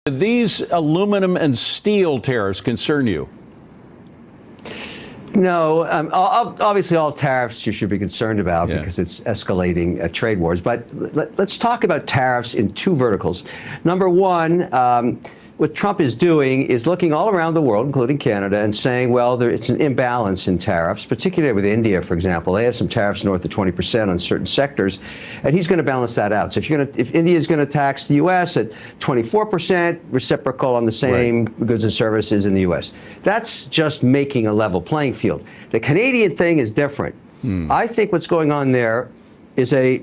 These aluminum and steel tariffs concern you? No, obviously all tariffs you should be concerned about because it's escalating trade wars. But let's talk about tariffs in two verticals. Number one, what Trump is doing is looking all around the world, including Canada, and saying, well, it's an imbalance in tariffs, particularly with India, for example. They have some tariffs north of 20% on certain sectors, and he's going to balance that out. So if India is going to tax the U.S. at 24%, reciprocal on the same goods and services in the U.S., that's just making a level playing field. The Canadian thing is different. I think what's going on there is a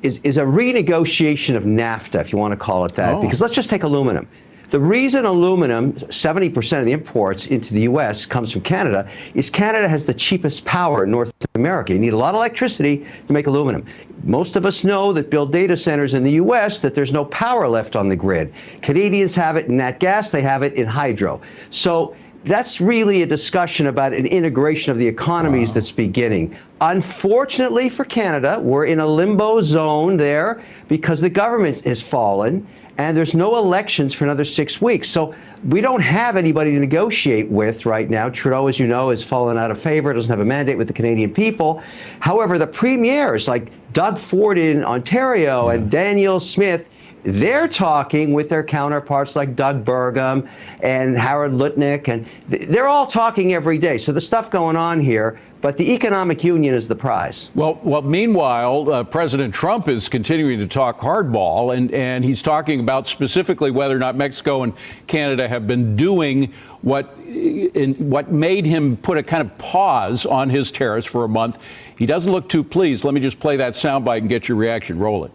renegotiation of NAFTA, if you want to call it that, because let's just take aluminum. The reason aluminum, 70% of the imports into the U.S. comes from Canada, is Canada has the cheapest power in North America. You need a lot of electricity to make aluminum. Most of us know that build data centers in the U.S. that there's no power left on the grid. Canadians have it in nat gas, they have it in hydro. So that's really a discussion about an integration of the economies that's beginning. Unfortunately for Canada, we're in a limbo zone there because the government has fallen. And there's no elections for another 6 weeks. So we don't have anybody to negotiate with right now. Trudeau, as you know, has fallen out of favor, doesn't have a mandate with the Canadian people. However, the premiers like Doug Ford in Ontario and Danielle Smith, they're talking with their counterparts like Doug Burgum and Howard Lutnick, and they're all talking every day. So the stuff going on here, but the economic union is the prize. Well, meanwhile, President Trump is continuing to talk hardball, and he's talking about specifically whether or not Mexico and Canada have been doing what made him put a kind of pause on his tariffs for a month. He doesn't look too pleased. Let me just play that soundbite and get your reaction. Roll it.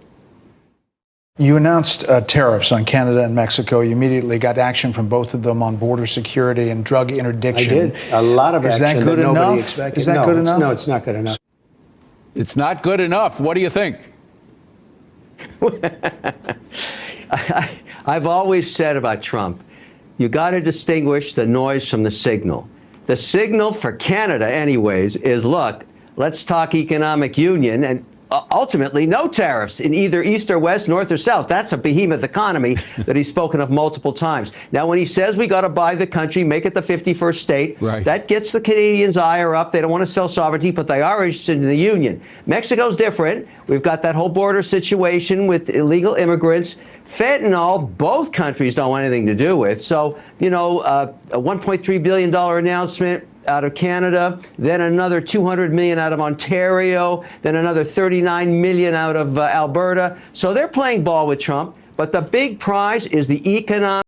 You announced tariffs on Canada and Mexico. You immediately got action from both of them on border security and drug interdiction. I did. A lot of action that nobody expected. Is that good enough? No, it's not good enough. It's not good enough. What do you think? I've always said about Trump, you got to distinguish the noise from the signal. The signal for Canada, anyways, is, look, let's talk economic union and ultimately no tariffs in either east or west, north or south. That's a behemoth economy that he's spoken of multiple times. Now, when he says we got to buy the country, make it the 51st state, that gets the Canadians' ire up. They don't want to sell sovereignty, but they are interested in the union. Mexico's different. We've got that whole border situation with illegal immigrants. Fentanyl, both countries don't want anything to do with. So, you know, a $1.3 billion announcement out of Canada, then another $200 million out of Ontario, then another $39 million out of Alberta. So they're playing ball with Trump. But the big prize is the economic